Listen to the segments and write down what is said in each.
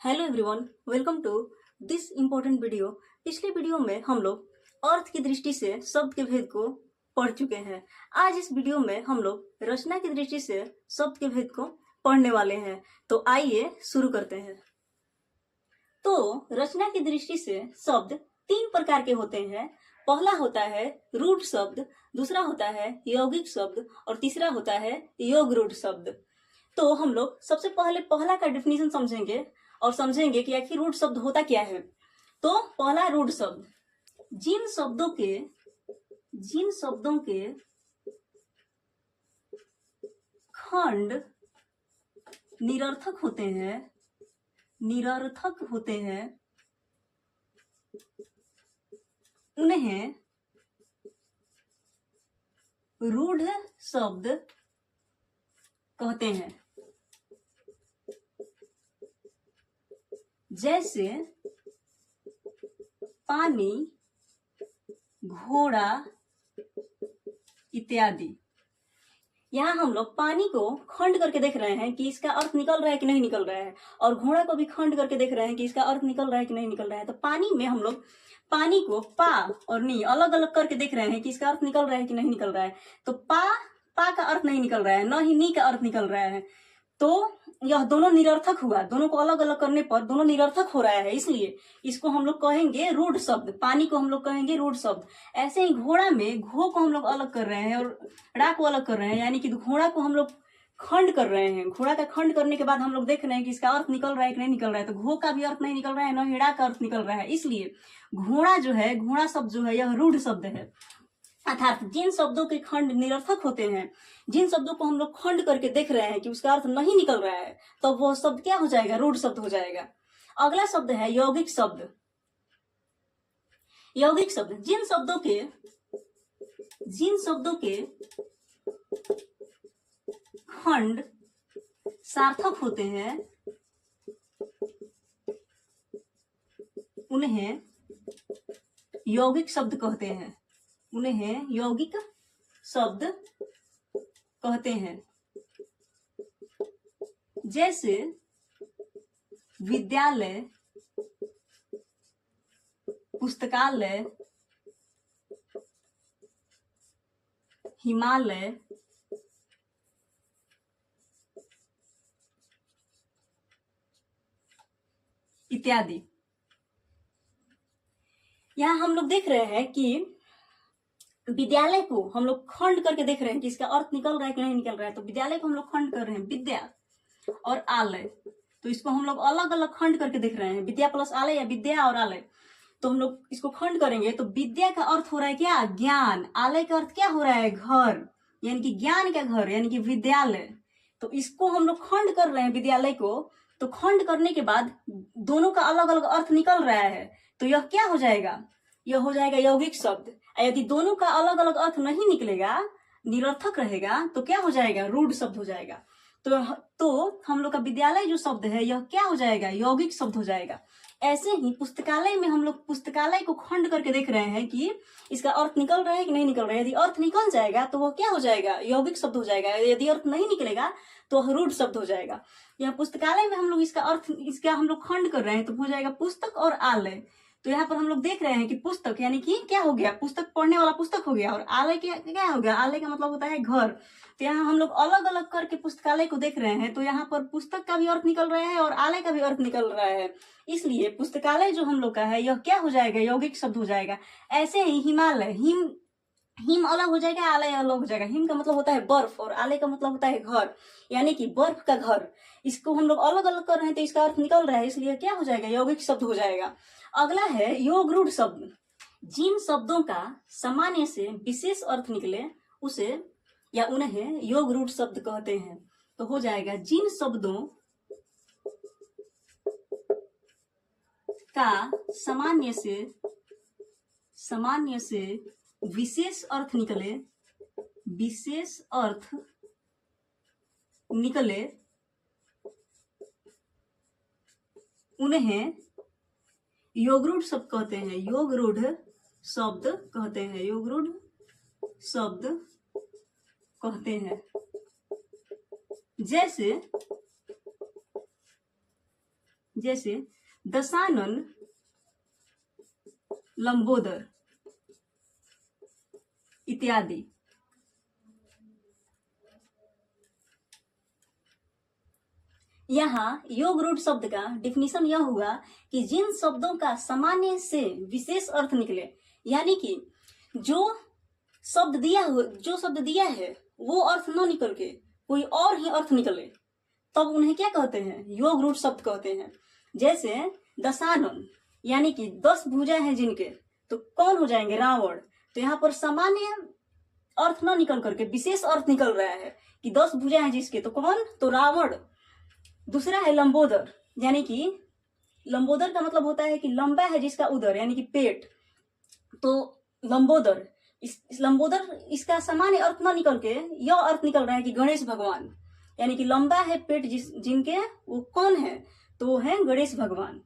Hello everyone, welcome to this important video. पिछले video में हम लोग अर्थ की दृष्टि से शब्द के भेद को पढ़ चुके हैं। आज इस वीडियो में हम लोग रचना की दृष्टि से शब्द के भेद को पढ़ने वाले हैं। तो आइए शुरू करते हैं। तो रचना की दृष्टि से शब्द तीन प्रकार के होते हैं। पहला होता है रूढ़ शब्द, दूसरा होता है यौगिक शब्द और तीसरा होता है योग रूढ़ शब्द। तो हम लोग सबसे पहले पहला का डेफिनेशन समझेंगे और समझेंगे कि आखिर रूढ़ शब्द होता क्या है। तो पहला रूढ़ शब्द, जिन शब्दों के खंड निरर्थक होते हैं उन्हें रूढ़ शब्द कहते हैं। जैसे पानी, घोड़ा इत्यादि। यहाँ हम लोग पानी को खंड करके देख रहे हैं कि इसका अर्थ निकल रहा है कि नहीं निकल रहा है, और घोड़ा को भी खंड करके देख रहे हैं कि इसका अर्थ निकल रहा है कि नहीं निकल रहा है। तो पानी में हम लोग पानी को पा और नी अलग अलग करके देख रहे हैं कि इसका अर्थ निकल रहा है कि नहीं निकल रहा है। तो पा का अर्थ नहीं निकल रहा है, न ही नी का अर्थ निकल रहा है। तो यह दोनों निरर्थक हुआ, दोनों को अलग अलग करने पर दोनों निरर्थक हो रहा है, इसलिए इसको हम लोग कहेंगे रूढ़ शब्द। पानी को हम लोग कहेंगे रूढ़ शब्द। ऐसे ही घोड़ा में घो को हम लोग अलग कर रहे हैं और ड़ा को अलग कर रहे हैं, यानी कि घोड़ा को हम लोग खंड कर रहे हैं। घोड़ा का खंड करने के बाद हम लोग देख रहे हैं कि इसका अर्थ निकल रहा है कि नहीं निकल रहा है। तो घो का भी अर्थ नहीं निकल रहा है, न ही ड़ा का अर्थ निकल रहा है, इसलिए घोड़ा जो है, घोड़ा शब्द जो है यह रूढ़ शब्द है। अर्थात जिन शब्दों के खंड निरर्थक होते हैं, जिन शब्दों को हम लोग खंड करके देख रहे हैं कि उसका अर्थ नहीं निकल रहा है, तो वह शब्द क्या हो जाएगा? रूढ़ शब्द हो जाएगा। अगला शब्द है यौगिक शब्द। यौगिक शब्द जिन शब्दों के खंड सार्थक होते हैं उन्हें यौगिक शब्द कहते हैं। उन्हें यौगिक शब्द कहते हैं। जैसे विद्यालय, पुस्तकालय, हिमालय, इत्यादि। यहां हम लोग देख रहे हैं कि विद्यालय को हम लोग खंड करके देख रहे हैं कि इसका अर्थ निकल रहा है कि नहीं निकल रहा है। तो विद्यालय को हम लोग खंड कर रहे हैं, विद्या और आलय। तो इसको हम लोग अलग अलग खंड करके देख रहे हैं, विद्या प्लस आलय या विद्या और आलय। तो हम लोग इसको खंड करेंगे तो विद्या का अर्थ हो रहा है क्या? ज्ञान। आलय का अर्थ क्या हो रहा है? घर, यानी कि ज्ञान का घर, यानी कि विद्यालय। तो इसको हम लोग खंड कर रहे हैं विद्यालय को। तो खंड करने के बाद दोनों का अलग अलग अर्थ निकल रहा है, तो यह क्या हो जाएगा? यह हो जाएगा यौगिक शब्द। यदि दोनों का अलग अलग अर्थ नहीं निकलेगा, निरर्थक रहेगा, तो क्या हो जाएगा? रूढ़ शब्द हो जाएगा। तो हम लोग का विद्यालय जो शब्द है यह क्या हो जाएगा? यौगिक शब्द हो जाएगा। ऐसे ही पुस्तकालय में हम लोग पुस्तकालय को खंड करके देख रहे हैं कि इसका अर्थ निकल रहा है कि नहीं निकल रहा है। यदि अर्थ निकल जाएगा तो वह क्या हो जाएगा? यौगिक शब्द हो जाएगा। यदि अर्थ नहीं निकलेगा तो वह रूढ़ शब्द हो जाएगा। यह पुस्तकालय में हम लोग इसका हम लोग खंड कर रहे हैं, तो हो जाएगा पुस्तक और आलय। तो यहाँ पर हम लोग देख रहे हैं कि पुस्तक यानी कि क्या हो गया? पुस्तक पढ़ने वाला पुस्तक हो गया, और आलय क्या हो गया? आलय का मतलब होता है घर। तो यहाँ हम लोग अलग अलग करके पुस्तकालय को देख रहे हैं, तो यहाँ पर पुस्तक का भी अर्थ निकल रहा है और आलय का भी अर्थ निकल रहा है, इसलिए पुस्तकालय जो हम लोग का है यह क्या हो जाएगा? यौगिक शब्द हो जाएगा। ऐसे ही हिमालय, हिम अलग हो जाएगा, आलय अलग हो जाएगा। हिम का मतलब होता है बर्फ और आलय का मतलब होता है घर, यानी कि बर्फ का घर। इसको हम लोग अलग अलग कर रहे हैं तो इसका अर्थ निकल रहा है, इसलिए क्या हो जाएगा? यौगिक शब्द हो जाएगा। अगला है योग रूढ़ शब्द। जिन शब्दों का सामान्य से विशेष अर्थ निकले उसे या उन्हें योग रूढ़ शब्द कहते हैं। तो हो जाएगा जिन शब्दों का सामान्य से विशेष अर्थ निकले उन्हें योगरूढ़ शब्द कहते हैं। योगरूढ़ शब्द कहते हैं। योगरूढ़ शब्द कहते हैं। जैसे जैसे दशानन लंबोदर इत्यादि। यहाँ योग रूढ़ शब्द का डिफिनीशन यह हुआ कि जिन शब्दों का सामान्य से विशेष अर्थ निकले, यानी कि जो शब्द दिया है वो अर्थ न निकल के कोई और ही अर्थ निकले, तब उन्हें क्या कहते हैं? योग रूढ़ शब्द कहते हैं। जैसे दशानन यानी कि 10 भुजा हैं जिनके, तो कौन हो जाएंगे? रावण। तो यहाँ पर सामान्य अर्थ न निकल करके विशेष अर्थ निकल रहा है कि 10 भुजा हैं जिसके, तो कौन? तो रावण। दूसरा है लंबोदर, यानी कि लंबोदर का मतलब होता है कि लंबा है जिसका उदर यानी कि पेट, तो लंबोदर। इस लंबोदर इसका सामान्य अर्थ न निकल के यह अर्थ निकल रहा है कि गणेश भगवान, यानी कि लंबा है पेट जिनके, वो कौन है? तो वो है गणेश भगवान।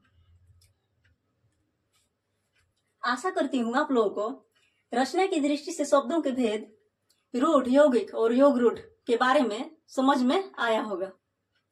आशा करती हूँ आप लोगों को रचना की दृष्टि से शब्दों के भेद, रूढ़, यौगिक और योग रूढ़ के बारे में समझ में आया होगा।